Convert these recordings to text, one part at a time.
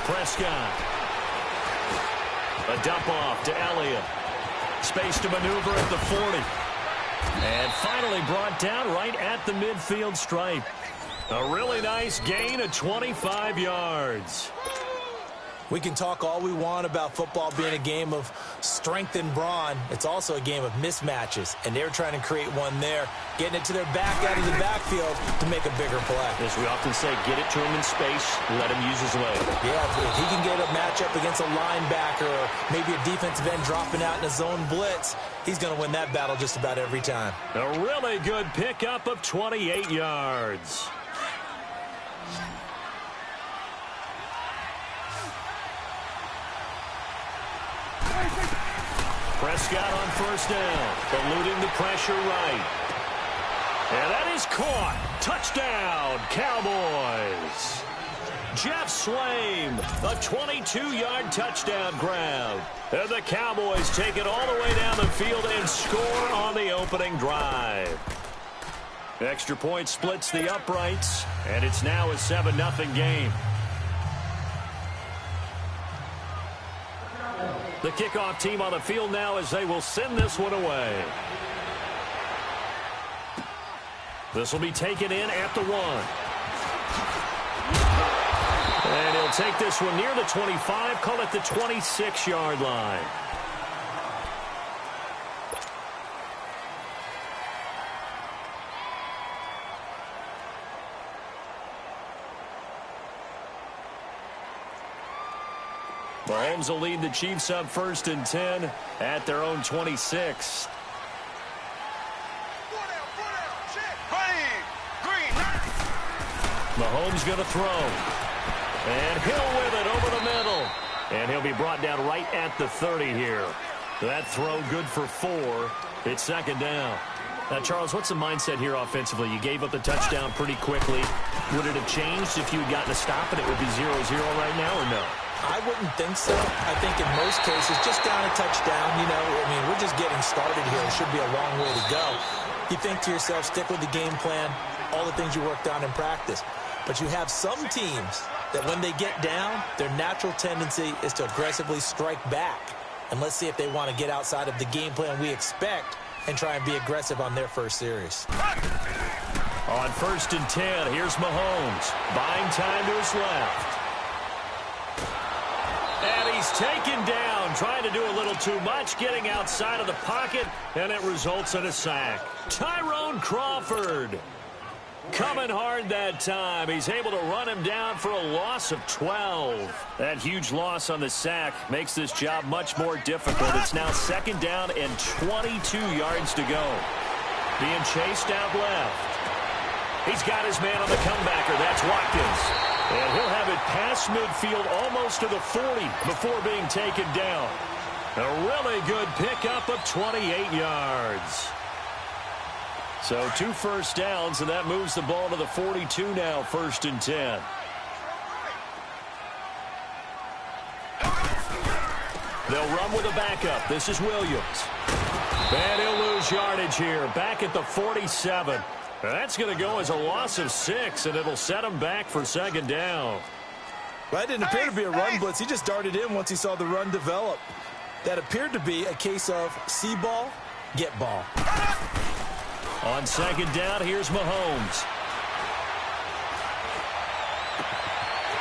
Prescott. A dump off to Elliott. Space to maneuver at the 40. And finally brought down right at the midfield stripe. A really nice gain of 25 yards. We can talk all we want about football being a game of strength and brawn. It's also a game of mismatches, and they're trying to create one there, getting it to their back out of the backfield to make a bigger play. As we often say, get it to him in space, let him use his leg. Yeah, if he can get a matchup against a linebacker or maybe a defensive end dropping out in a zone blitz, he's going to win that battle just about every time. A really good pickup of 28 yards. Prescott on first down, eluding the pressure right. And that is caught. Touchdown, Cowboys. Jeff Swaim, a 22-yard touchdown grab. And the Cowboys take it all the way down the field and score on the opening drive. Extra point splits the uprights, and it's now a 7-0 game. The kickoff team on the field now as they will send this one away. This will be taken in at the 1. And he'll take this one near the 25, call it the 26-yard line. Mahomes will lead the Chiefs up 1st and 10 at their own 26. Mahomes going to throw. And Hill with it over the middle. And he'll be brought down right at the 30 here. That throw good for 4. It's 2nd down. Now, Charles, what's the mindset here offensively? You gave up the touchdown pretty quickly. Would it have changed if you had gotten a stop and it would be 0-0 right now or no? I wouldn't think so. I think in most cases, just down a touchdown, you know, I mean, we're just getting started here. It should be a long way to go. You think to yourself, stick with the game plan, all the things you worked on in practice. But you have some teams that when they get down, their natural tendency is to aggressively strike back. And let's see if they want to get outside of the game plan we expect and try and be aggressive on their first series. On 1st and 10, here's Mahomes. Buying time to his left. And he's taken down, trying to do a little too much, getting outside of the pocket, and it results in a sack. Tyrone Crawford coming hard that time. He's able to run him down for a loss of 12. That huge loss on the sack makes this job much more difficult. It's now 2nd down and 22 yards to go. Being chased out left. He's got his man on the comebacker. That's Watkins. And he'll have it past midfield almost to the 40 before being taken down. A really good pickup of 28 yards. So 2 first downs, and that moves the ball to the 42 now, 1st and 10. They'll run with a backup. This is Williams. And he'll lose yardage here, back at the 47. That's going to go as a loss of 6, and it'll set him back for 2nd down. Well, that didn't appear to be a run blitz. He just darted in once he saw the run develop. That appeared to be a case of see ball, get ball. On 2nd down, here's Mahomes.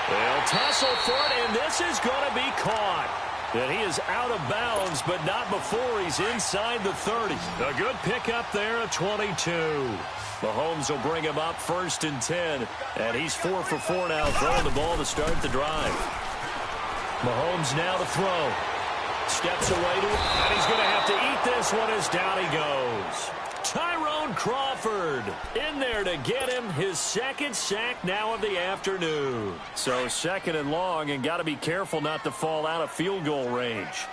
They'll tussle for it, and this is going to be caught. And he is out of bounds, but not before he's inside the 30. A good pickup there at 22. Mahomes will bring him up 1st and 10, and he's 4 for 4 now, throwing the ball to start the drive. Mahomes now to throw. Steps away to it, and he's going to have to eat this one as down he goes. Tyrone Crawford in there to get him his 2nd sack now of the afternoon. So 2nd and long, and got to be careful not to fall out of field goal range.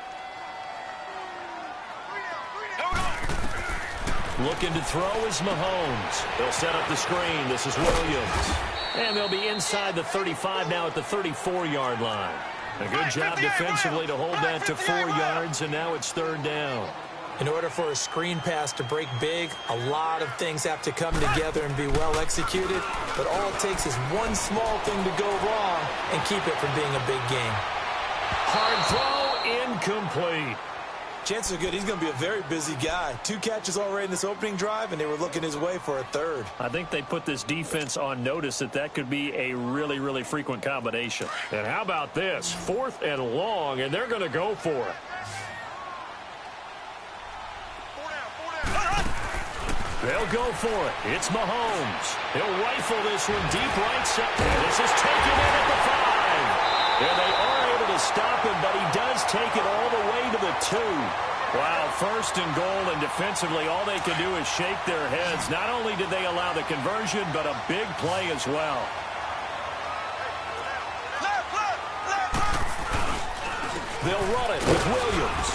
Looking to throw is Mahomes. They'll set up the screen. This is Williams. And they'll be inside the 35 now at the 34-yard line. A good job defensively to hold that to 4 yards, and now it's 3rd down. In order for a screen pass to break big, a lot of things have to come together and be well executed. But all it takes is one small thing to go wrong and keep it from being a big game. Hard throw, incomplete. Chances are good he's going to be a very busy guy. 2 catches already in this opening drive, and they were looking his way for a third. I think they put this defense on notice that could be a really, really frequent combination. And how about this? 4th and long, and they're going to go for it. They'll go for it. It's Mahomes. He'll rifle this one deep right side. This is taken in at the 5. And they are able to stop him, but he does take it all the way to the 2. Wow, 1st and goal, and defensively all they can do is shake their heads. Not only did they allow the conversion, but a big play as well. They'll run it with Williams.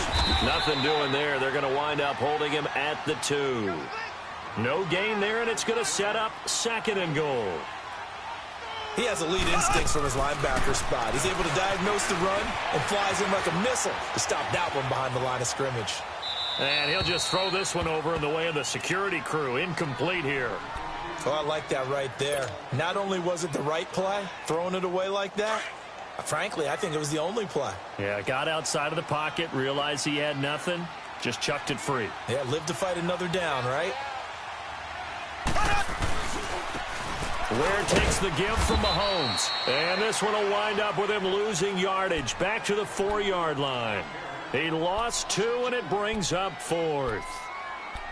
Nothing doing there. They're going to wind up holding him at the 2. No gain there, and it's going to set up 2nd and goal. He has elite instincts from his linebacker spot. He's able to diagnose the run and flies in like a missile to stop that one behind the line of scrimmage. And he'll just throw this one over in the way of the security crew. Incomplete here. Oh, I like that right there. Not only was it the right play, throwing it away like that, frankly, I think it was the only play. Yeah, got outside of the pocket, realized he had nothing, just chucked it free. Yeah, live to fight another down, right? Ware takes the give from Mahomes. And this one will wind up with him losing yardage back to the 4-yard line. He lost 2, and it brings up 4th.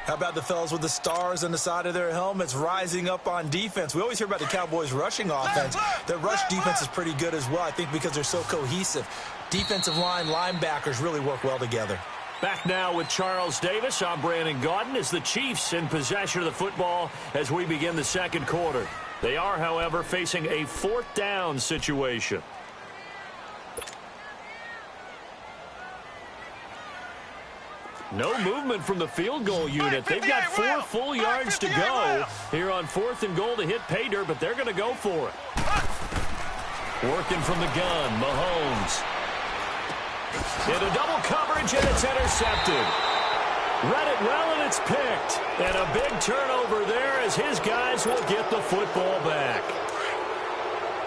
How about the fellas with the stars on the side of their helmets rising up on defense? We always hear about the Cowboys' rushing offense. Their rush defense is pretty good as well, I think, because they're so cohesive. Defensive line, linebackers really work well together. Back now with Charles Davis. I'm Brandon Gaudin as the Chiefs in possession of the football as we begin the 2nd quarter. They are, however, facing a 4th down situation. No movement from the field goal unit. They've got 4 full yards to go here on 4th and goal to hit pay dirt, but they're going to go for it. Working from the gun, Mahomes. Into double coverage, and it's intercepted. Read it well, and it's picked. And a big turnover there as his guys will get the football back.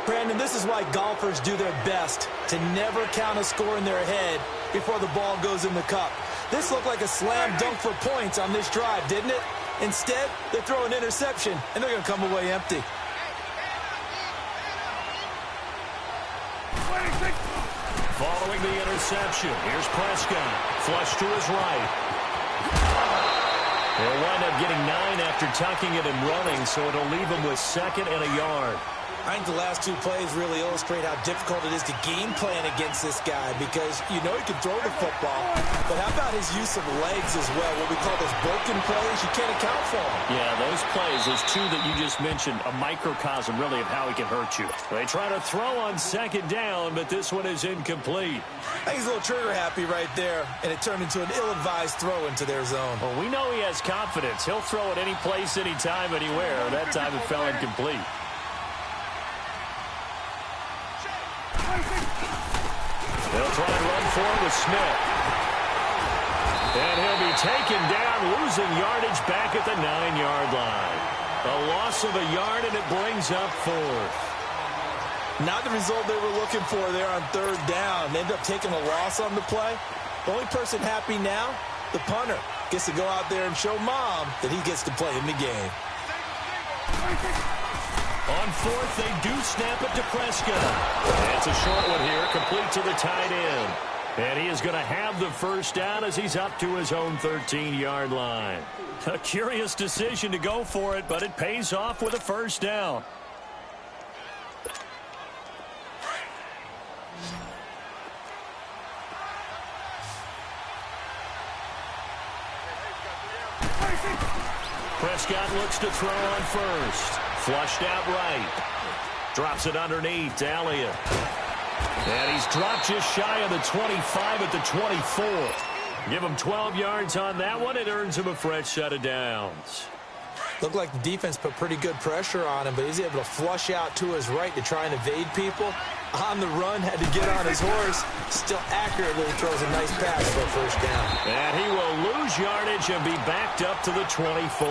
Brandon, this is why golfers do their best to never count a score in their head before the ball goes in the cup. This looked like a slam dunk for points on this drive, didn't it? Instead, they throw an interception, and they're going to come away empty. Following the interception, here's Prescott. Flush to his right. They'll wind up getting 9 after tucking it and running, so it'll leave him with 2nd and a yard. I think the last 2 plays really illustrate how difficult it is to game plan against this guy because you know he can throw the football, but how about his use of legs as well? What we call those broken plays, you can't account for them. Yeah, those plays, those 2 that you just mentioned, a microcosm really of how he can hurt you. They try to throw on 2nd down, but this one is incomplete. I think he's a little trigger happy right there, and it turned into an ill-advised throw into their zone. Well, we know he has confidence. He'll throw it any place, anytime, anywhere. That time it fell incomplete. They'll try and run forward with Smith. And he'll be taken down, losing yardage back at the 9-yard line. A loss of a yard, and it brings up 4th. Not the result they were looking for there on 3rd down. They ended up taking a loss on the play. The only person happy now, the punter, gets to go out there and show Mom that he gets to play in the game. On 4th, they do snap it to Prescott. It's a short one here, complete to the tight end. And he is going to have the 1st down as he's up to his own 13-yard line. A curious decision to go for it, but it pays off with a 1st down. Prescott looks to throw on 1st. Flushed out right. Drops it underneath to Elliott. And he's dropped just shy of the 25 at the 24. Give him 12 yards on that one. It earns him a fresh set of downs. Looked like the defense put pretty good pressure on him, but he's able to flush out to his right to try and evade people. On the run, had to get on his horse. Still accurately throws a nice pass for a first down. And he will lose yardage and be backed up to the 24.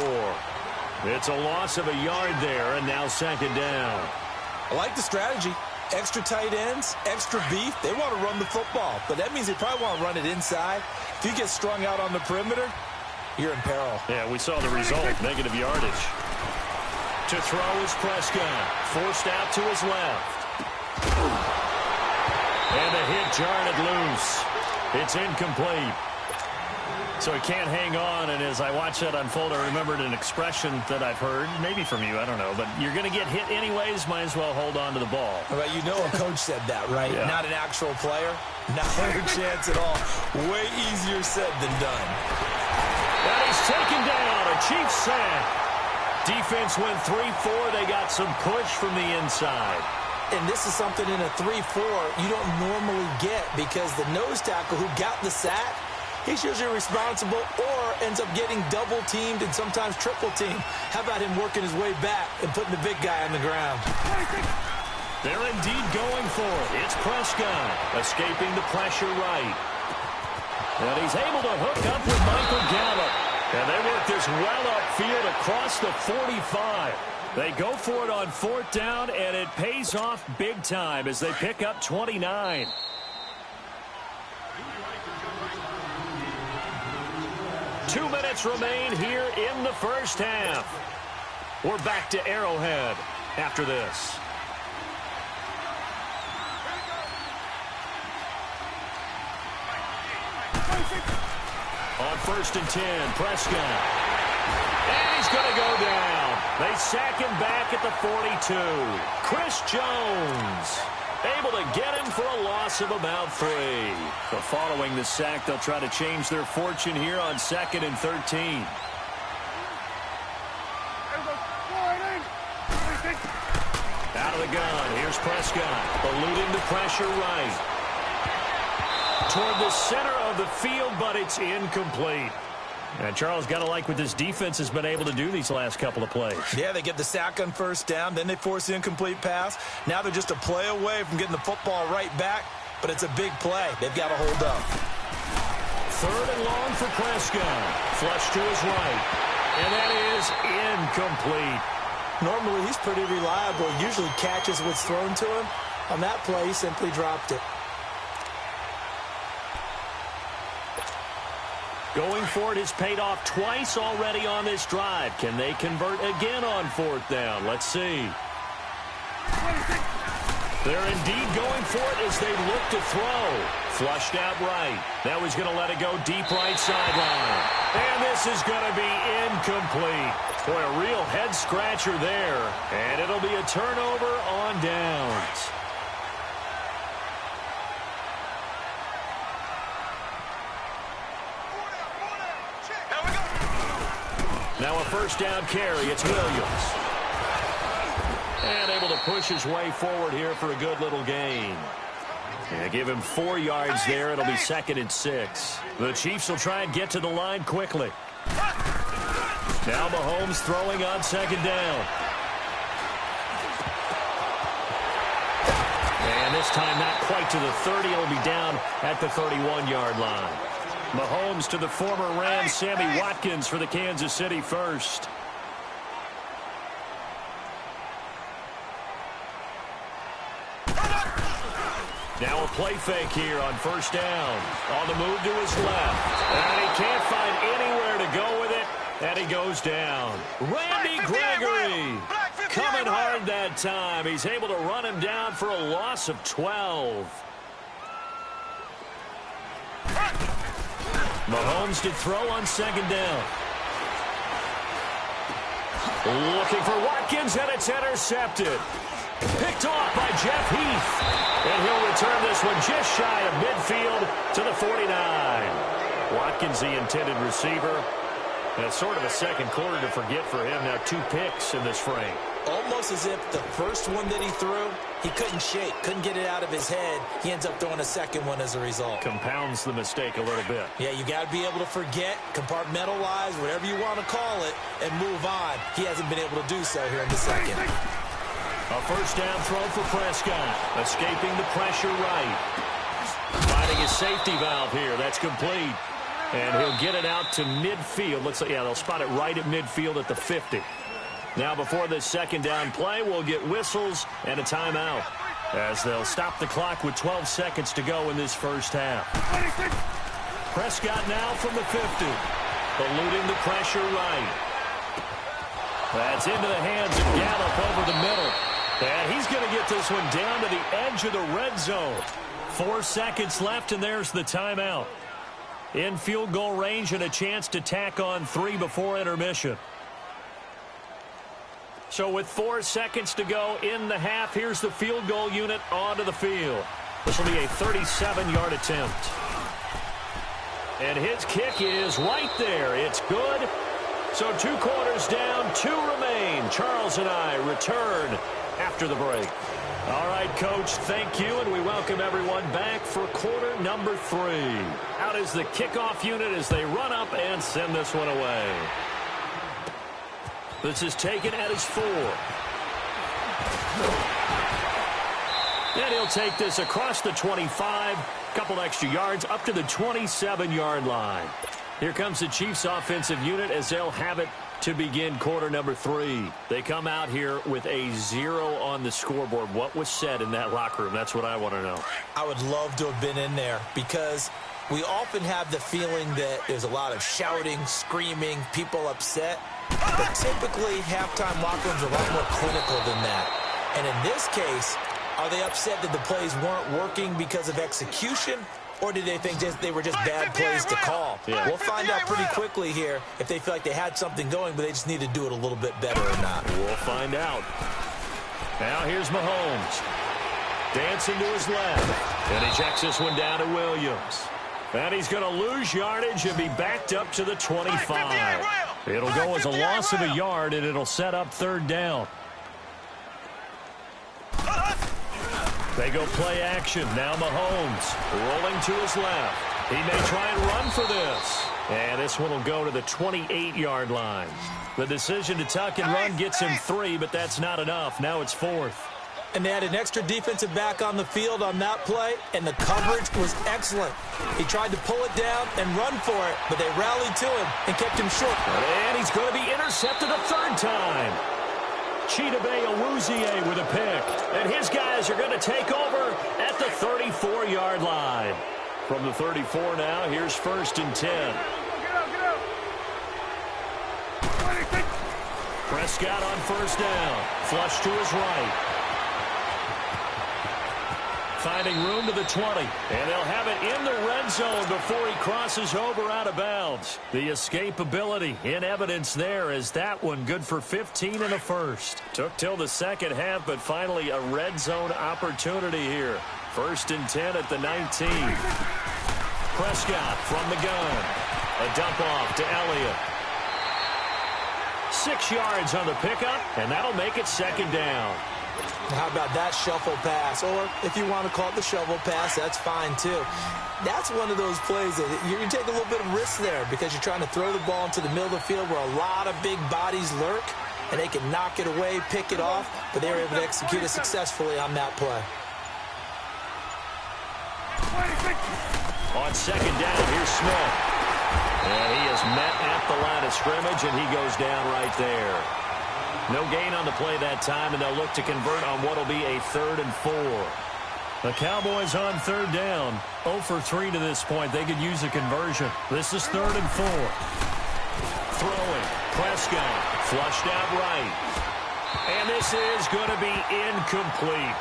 It's a loss of a yard there, and now second down. I like the strategy. Extra tight ends, extra beef. They want to run the football, but that means they probably want to run it inside. If you get strung out on the perimeter, you're in peril. Yeah, we saw the result, negative yardage. To throw is Prescott, forced out to his left. And the hit jarred it loose. It's incomplete. So he can't hang on, and as I watched that unfold, I remembered an expression that I've heard, maybe from you, I don't know, but you're going to get hit anyways, might as well hold on to the ball. Well, you know a coach said that, right? Yeah. Not an actual player. Not a chance at all. Way easier said than done. And he's taken down, a Chiefs sack. Defense went 3-4. They got some push from the inside. And this is something in a 3-4 you don't normally get because the nose tackle who got the sack, he's usually responsible or ends up getting double-teamed and sometimes triple-teamed. How about him working his way back and putting the big guy on the ground? They're indeed going for it. It's Prescott escaping the pressure right. And he's able to hook up with Michael Gallup. And they work this well upfield across the 45. They go for it on fourth down, and it pays off big time as they pick up 29. Two minutes remain here in the first half. We're back to Arrowhead after this. On 1st and 10, Prescott. And he's going to go down. They sack him back at the 42. Chris Jones able to get him for a loss of about 3. So following the sack, they'll try to change their fortune here on 2nd and 13. Out of the gun, here's Prescott, eluding the pressure right. Toward the center of the field, but it's incomplete. And Charles, got to like what this defense has been able to do these last couple of plays. Yeah, they get the sack on first down, then they force the incomplete pass. Now they're just a play away from getting the football right back, but it's a big play. They've got to hold up. 3rd and long for Prescott. Flush to his right. And that is incomplete. Normally, he's pretty reliable. Usually catches what's thrown to him. On that play, he simply dropped it. Going for it has paid off twice already on this drive. Can they convert again on 4th down? Let's see. They're indeed going for it as they look to throw. Flushed out right. Now he's going to let it go deep right sideline. And this is going to be incomplete. Boy, a real head-scratcher there. And it'll be a turnover on downs. Now a 1st down carry. It's Williams. And able to push his way forward here for a good little gain. And give him 4 yards there. It'll be 2nd and 6. The Chiefs will try and get to the line quickly. Now Mahomes throwing on 2nd down. And this time not quite to the 30. It'll be down at the 31-yard line. Mahomes to the former Ram, Sammy Watkins for the Kansas City first. Now a play fake here on 1st down. On the move to his left. And he can't find anywhere to go with it. And he goes down. Randy Gregory coming hard that time. He's able to run him down for a loss of 12. Mahomes to throw on 2nd down. Looking for Watkins, and it's intercepted. Picked off by Jeff Heath. And he'll return this one just shy of midfield to the 49. Watkins, the intended receiver. And it's sort of a second quarter to forget for him. Now 2 picks in this frame. Almost as if the first one that he threw, he couldn't shake, couldn't get it out of his head. He ends up throwing a second one as a result. Compounds the mistake a little bit. Yeah, you got to be able to forget, compartmentalize, whatever you want to call it, and move on. He hasn't been able to do so here in the second. A first down throw for Prescott. Escaping the pressure right. Finding his safety valve here. That's complete. And he'll get it out to midfield. Looks like, yeah, they'll spot it right at midfield at the 50. Now before this second down play, we'll get whistles and a timeout, as they'll stop the clock with 12 seconds to go in this first half. Prescott now from the 50. Eluding the pressure right. That's into the hands of Gallup over the middle. And he's going to get this one down to the edge of the red zone. 4 seconds left, and there's the timeout. In field goal range and a chance to tack on 3 before intermission. So with 4 seconds to go in the half, here's the field goal unit onto the field. This will be a 37-yard attempt. And his kick is right there. It's good. So 2 quarters down, 2 remain. Charles and I return after the break. All right, Coach, thank you, and we welcome everyone back for quarter number 3. Out is the kickoff unit as they run up and send this one away. This is taken at his 4. And he'll take this across the 25, couple extra yards, up to the 27-yard line. Here comes the Chiefs offensive unit as they'll have it to begin quarter number 3. They come out here with a 0 on the scoreboard. What was said in that locker room? That's what I want to know. I would love to have been in there, because we often have the feeling that there's a lot of shouting, screaming, people upset. But typically, halftime locker rooms are a lot more clinical than that. And in this case, are they upset that the plays weren't working because of execution? Or do they think they were just bad plays to call? Yeah. We'll find out pretty quickly here if they feel like they had something going, but they just need to do it a little bit better or not. We'll find out. Now here's Mahomes. Dancing to his left. And he checks this one down to Williams. And he's going to lose yardage and be backed up to the 25. It'll go as a loss of a yard, and it'll set up 3rd down. They go play action. Now Mahomes rolling to his left. He may try and run for this. And this one will go to the 28-yard line. The decision to tuck and run gets him 3, but that's not enough. Now it's 4th. And they had an extra defensive back on the field on that play, and the coverage was excellent. He tried to pull it down and run for it, but they rallied to him and kept him short. And he's going to be intercepted a 3rd time. Chidobe Awuzie with a pick. And his guys are going to take over at the 34-yard line. From the 34 now, here's 1st and 10. Prescott on 1st down. Flush to his right. Finding room to the 20. And they'll have it in the red zone before he crosses over out of bounds. The escapability in evidence there, as that one good for 15 and a first. Took till the second half, but finally a red zone opportunity here. 1st and 10 at the 19. Prescott from the gun. A dump off to Elliott. 6 yards on the pickup, and that'll make it 2nd down. How about that shuffle pass? Or if you want to call it the shovel pass, that's fine too. That's one of those plays that you take a little bit of risk there, because you're trying to throw the ball into the middle of the field where a lot of big bodies lurk, and they can knock it away, pick it off, but they were able to execute it successfully on that play. On 2nd down, here's Smith. And he is met at the line of scrimmage, and he goes down right there. No gain on the play that time, and they'll look to convert on what will be a 3rd and 4. The Cowboys on 3rd down. 0 for 3 to this point. They could use a conversion. This is 3rd and 4. Throwing. Prescott. Flushed out right. And this is going to be incomplete.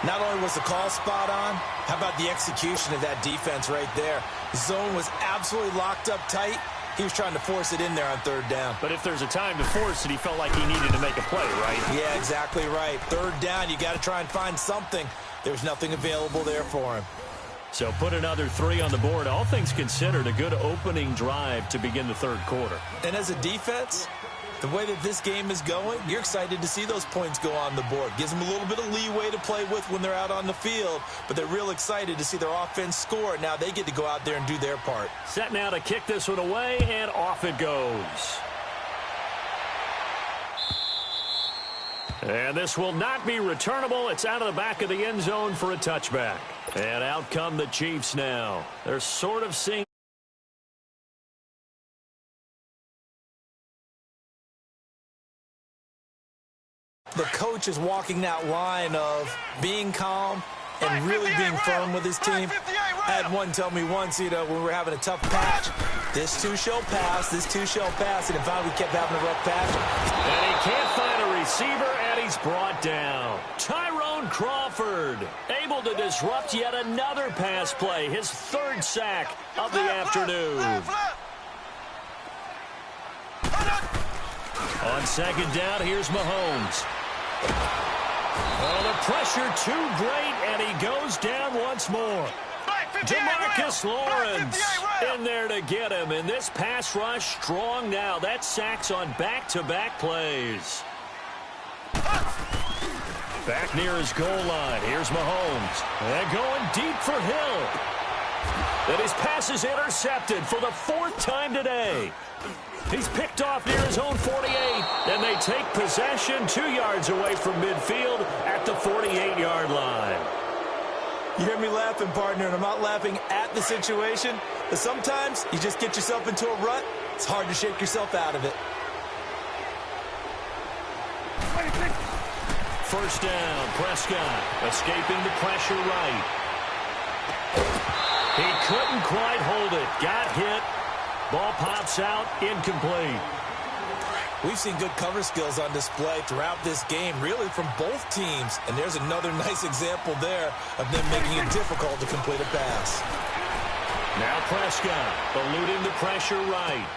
Not only was the call spot on, how about the execution of that defense right there? The zone was absolutely locked up tight. He was trying to force it in there on 3rd down. But if there's a time to force it, he felt like he needed to make a play, right? Yeah, exactly right. 3rd down, you got to try and find something. There's nothing available there for him. So put another 3 on the board. All things considered, a good opening drive to begin the 3rd quarter. And as a defense, the way that this game is going, you're excited to see those points go on the board. Gives them a little bit of leeway to play with when they're out on the field, but they're real excited to see their offense score. Now they get to go out there and do their part. Set now to kick this one away, and off it goes. And this will not be returnable. It's out of the back of the end zone for a touchback. And out come the Chiefs now. They're sort of seeing the coach is walking that line of being calm and really being firm with his team. I had one tell me once, when we were having a tough patch, this too shall pass, this too shall pass, and finally we kept having a rough patch. And he can't find a receiver, and he's brought down. Tyrone Crawford able to disrupt yet another pass play, his third sack of the afternoon. On second down, here's Mahomes. Oh, the pressure too great, and he goes down once more. DeMarcus Lawrence in there to get him, and this pass rush strong now. That's sacks on back-to-back plays. Back near his goal line, here's Mahomes. And going deep for Hill. And his pass is intercepted for the fourth time today. He's picked off near his own 48, and they take possession 2 yards away from midfield at the 48-yard line. You hear me laughing, partner, and I'm not laughing at the situation, but sometimes you just get yourself into a rut. It's hard to shake yourself out of it. First down, Prescott escaping the pressure right. He couldn't quite hold it. Got hit. Ball pops out, incomplete. We've seen good cover skills on display throughout this game, really from both teams. And there's another nice example there of them making it difficult to complete a pass. Now Prescott eluding the pressure right.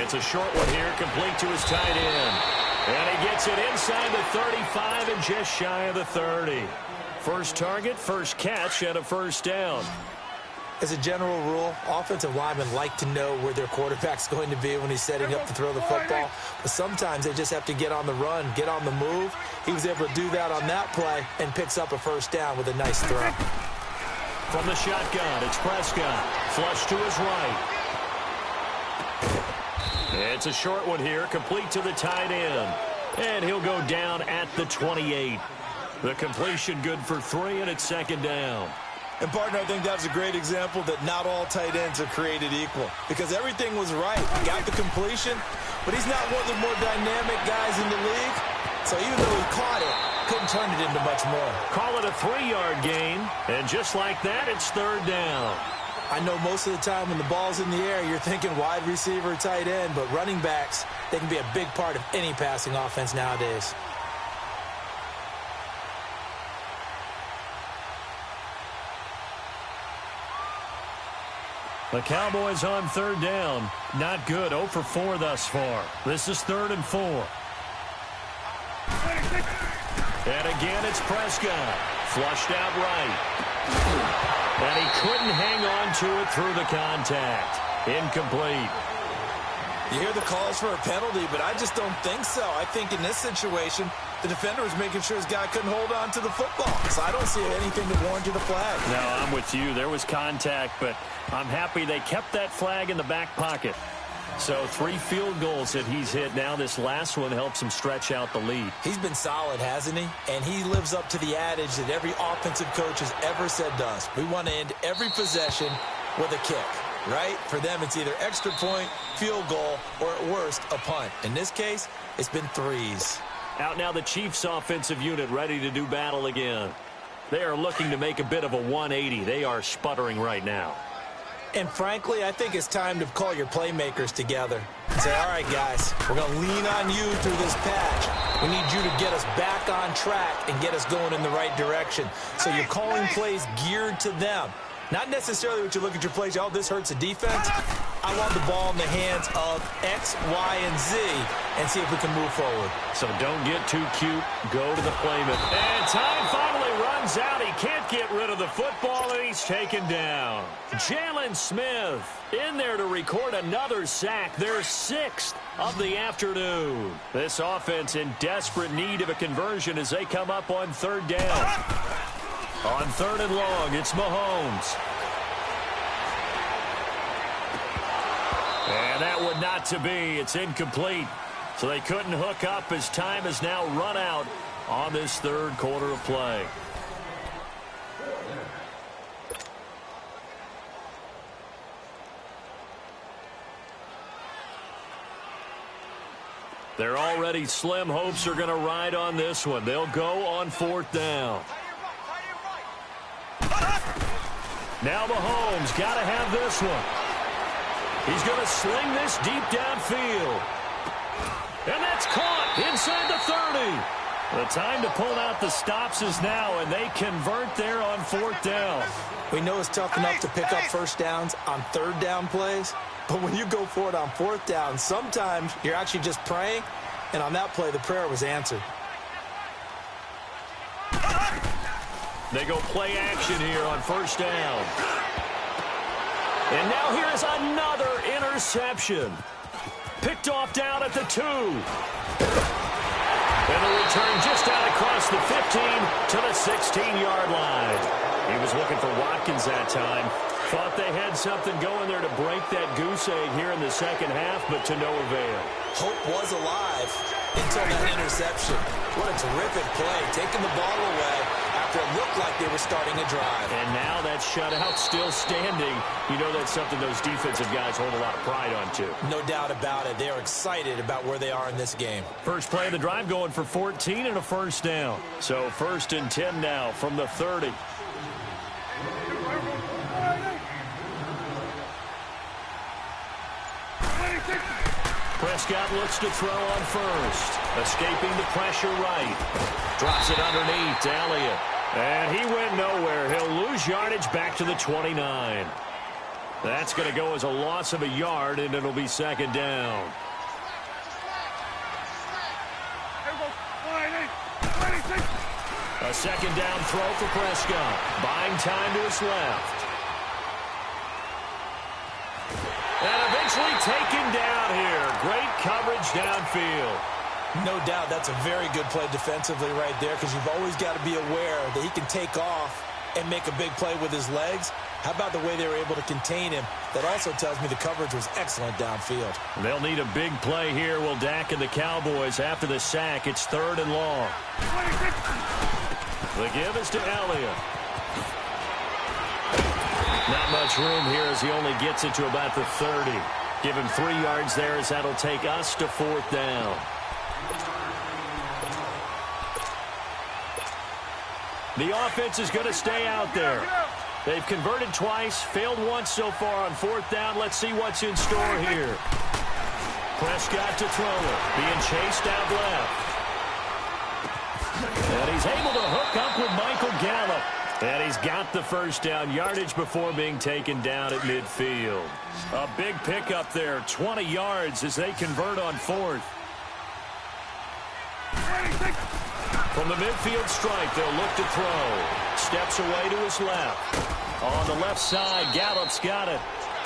It's a short one here, complete to his tight end. And he gets it inside the 35 and just shy of the 30. First target, first catch, and a first down. As a general rule, offensive linemen like to know where their quarterback's going to be when he's setting up to throw the football. But sometimes they just have to get on the run, get on the move. He was able to do that on that play and picks up a first down with a nice throw. From the shotgun, it's Prescott. Flush to his right. It's a short one here, complete to the tight end. And he'll go down at the 28. The completion good for 3, and it's second down. And, partner, I think that was a great example that not all tight ends are created equal because everything was right. He got the completion, but he's not one of the more dynamic guys in the league. So even though he caught it, couldn't turn it into much more. Call it a 3-yard gain, and just like that, it's third down. I know most of the time when the ball's in the air, you're thinking wide receiver, tight end, but running backs, they can be a big part of any passing offense nowadays. The Cowboys on third down. Not good. 0 for 4 thus far. This is 3rd and 4. And again, it's Prescott. Flushed out right. And he couldn't hang on to it through the contact. Incomplete. You hear the calls for a penalty, but I just don't think so. I think in this situation, the defender was making sure his guy couldn't hold on to the football. So I don't see anything that warranted a flag. No, I'm with you. There was contact, but I'm happy they kept that flag in the back pocket. So 3 field goals that he's hit now. This last one helps him stretch out the lead. He's been solid, hasn't he? And he lives up to the adage that every offensive coach has ever said to us. We want to end every possession with a kick. Right? For them, it's either extra point, field goal, or at worst, a punt. In this case, it's been 3s. Out now the Chiefs offensive unit ready to do battle again. They are looking to make a bit of a 180. They are sputtering right now. And frankly, I think it's time to call your playmakers together and say, all right, guys, we're going to lean on you through this patch. We need you to get us back on track and get us going in the right direction. So you're calling plays geared to them. Not necessarily what you look at your plays, oh, this hurts the defense. I want the ball in the hands of X, Y, and Z and see if we can move forward. So don't get too cute. Go to the playman. And time finally runs out. He can't get rid of the football, and he's taken down. Jalen Smith in there to record another sack. Their 6th of the afternoon. This offense in desperate need of a conversion as they come up on 3rd down. On 3rd and long, it's Mahomes. And that one not to be. It's incomplete. So they couldn't hook up as time has now run out on this third quarter of play. Their already slim hopes are going to ride on this one. They'll go on fourth down. Now Mahomes got to have this one. He's going to sling this deep downfield. And that's caught inside the 30. The time to pull out the stops is now, and they convert there on fourth down. We know it's tough enough to pick up first downs on third down plays, but when you go for it on fourth down, sometimes you're actually just praying, and on that play, the prayer was answered. They go play action here on first down. And now here is another interception. Picked off down at the 2. And the return just out across the 15 to the 16-yard line. He was looking for Watkins that time. Thought they had something going there to break that goose egg here in the second half, but to no avail. Hope was alive until that interception. What a terrific play, taking the ball away after it looked like they were starting a drive. And now that shutout still standing. You know that's something those defensive guys hold a lot of pride on, too. No doubt about it. They're excited about where they are in this game. First play of the drive going for 14 and a first down. So 1st and 10 now from the 30. Prescott looks to throw on first. Escaping the pressure right. Drops it underneath to Elliott. And he went nowhere. He'll lose yardage back to the 29. That's going to go as a loss of a yard, and it'll be second down. A second down throw for Prescott. Buying time to his left. And eventually taken down here. Great coverage downfield. No doubt that's a very good play defensively right there, because you've always got to be aware that he can take off and make a big play with his legs. How about the way they were able to contain him? That also tells me the coverage was excellent downfield. They'll need a big play here, will Dak and the Cowboys. After the sack, it's 3rd and long. The give is to Elliott. Not much room here as he only gets it to about the 30. Give him 3 yards there as that'll take us to 4th down. The offense is going to stay out there. They've converted twice, failed once so far on 4th down. Let's see what's in store here. Prescott to throw it, being chased out left. And he's able to hook up with Michael Gallup. And he's got the first down yardage before being taken down at midfield. A big pickup there, 20 yards as they convert on 4th. From the midfield stripe, they'll look to throw. Steps away to his left. On the left side, Gallup's got it.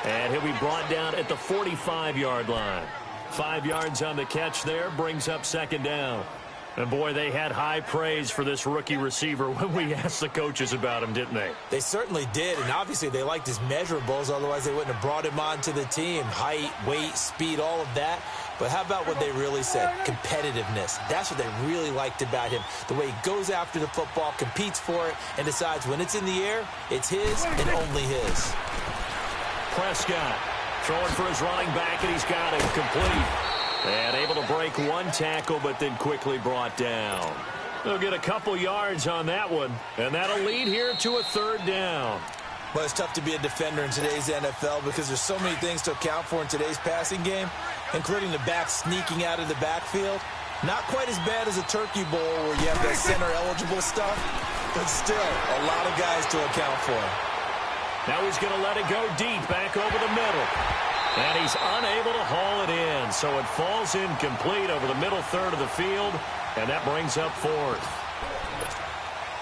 And he'll be brought down at the 45-yard line. 5 yards on the catch there, brings up second down. And, boy, they had high praise for this rookie receiver when we asked the coaches about him, didn't they? They certainly did, and obviously they liked his measurables. Otherwise, they wouldn't have brought him onto the team. Height, weight, speed, all of that. But how about what they really said? Competitiveness. That's what they really liked about him. The way he goes after the football, competes for it, and decides when it's in the air, it's his and only his. Prescott throwing for his running back, and he's got it complete. And able to break one tackle, but then quickly brought down. They'll get a couple yards on that one, and that'll lead here to a 3rd down. Well, it's tough to be a defender in today's NFL because there's so many things to account for in today's passing game, including the back sneaking out of the backfield. Not quite as bad as a turkey bowl where you have that center-eligible stuff, but still a lot of guys to account for. Now he's going to let it go deep, back over the middle. And he's unable to haul it in, so it falls incomplete over the middle third of the field, and that brings up 4th.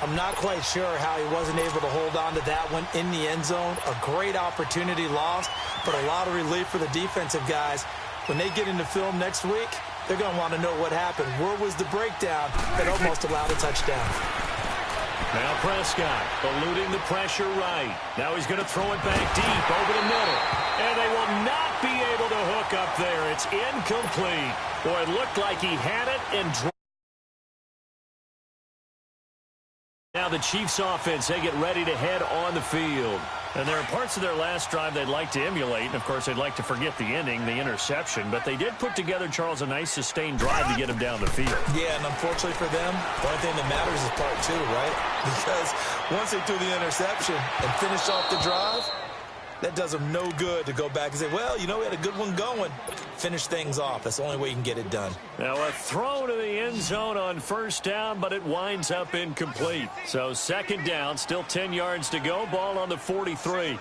I'm not quite sure how he wasn't able to hold on to that one in the end zone. A great opportunity lost, but a lot of relief for the defensive guys. When they get into film next week, they're going to want to know what happened. Where was the breakdown that almost allowed a touchdown? Now Prescott eluding the pressure right. Now he's going to throw it back deep over the middle. And they will not be able to hook up there. It's incomplete. Boy, it looked like he had it and dropped. Now the Chiefs offense, they get ready to head on the field. And there are parts of their last drive they'd like to emulate. And, of course, they'd like to forget the ending, the interception. But they did put together, Charles, a nice sustained drive to get him down the field. Yeah, and unfortunately for them, the only thing that matters is part two, right? Because once they threw the interception and finished off the drive, that does them no good to go back and say, well, you know, we had a good one going. Finish things off. That's the only way you can get it done. Now a throw to the end zone on first down, but it winds up incomplete. So second down, still 10 yards to go. Ball on the 43. Single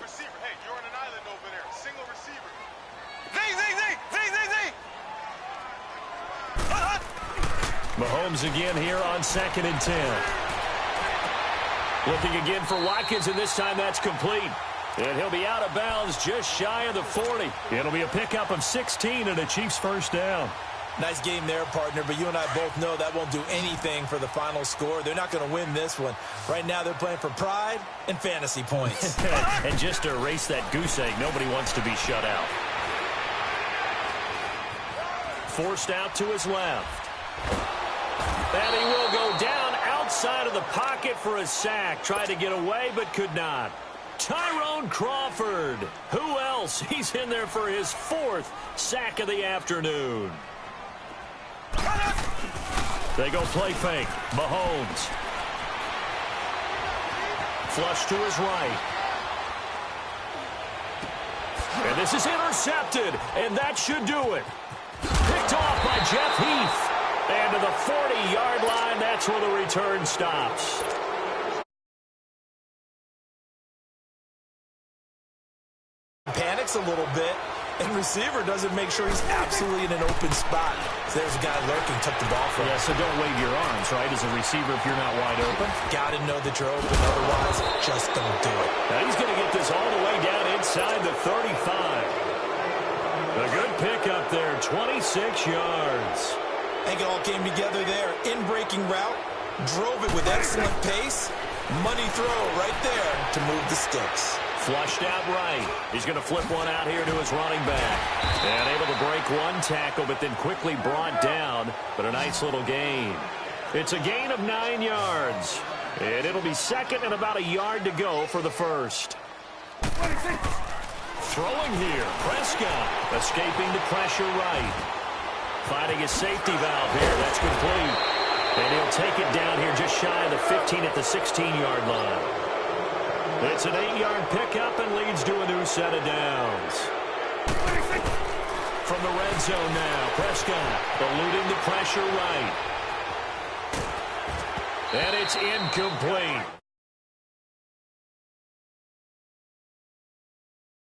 receiver. Hey, you're on an island over there. Single receiver. Zing. Mahomes again here on 2nd and 10. Looking again for Watkins, and this time that's complete. And he'll be out of bounds just shy of the 40. It'll be a pickup of 16 and a Chiefs first down. Nice game there, partner, but you and I both know that won't do anything for the final score. They're not going to win this one. Right now they're playing for pride and fantasy points. And just to erase that goose egg, nobody wants to be shut out. Forced out to his left. And he will go down outside of the pocket for a sack. Tried to get away, but could not. Tyrone Crawford. Who else? He's in there for his 4th sack of the afternoon. They go play fake. Mahomes. Flush to his right. And this is intercepted, and that should do it. Picked off by Jeff Heath. And to the 40-yard line, that's where the return stops. Panics a little bit, and receiver doesn't make sure he's absolutely in an open spot. So there's a guy lurking, took the ball from him. Yeah, so don't wave your arms, right, as a receiver if you're not wide open. Got to know that you're open, otherwise just don't do it. Now he's going to get this all the way down inside the 35. A good pickup there, 26 yards. I think it all came together there. In-breaking route, drove it with excellent pace. Money throw right there to move the sticks. Flushed out right. He's going to flip one out here to his running back. And able to break one tackle, but then quickly brought down. But a nice little gain. It's a gain of 9 yards. And it'll be second and about a yard to go for the first. Throwing here. Prescott escaping the pressure right. Finding his safety valve here. That's complete. And he'll take it down here just shy of the 15 at the 16-yard line. It's an 8-yard pickup and leads to a new set of downs. From the red zone now, Prescott eluding the pressure right. And it's incomplete.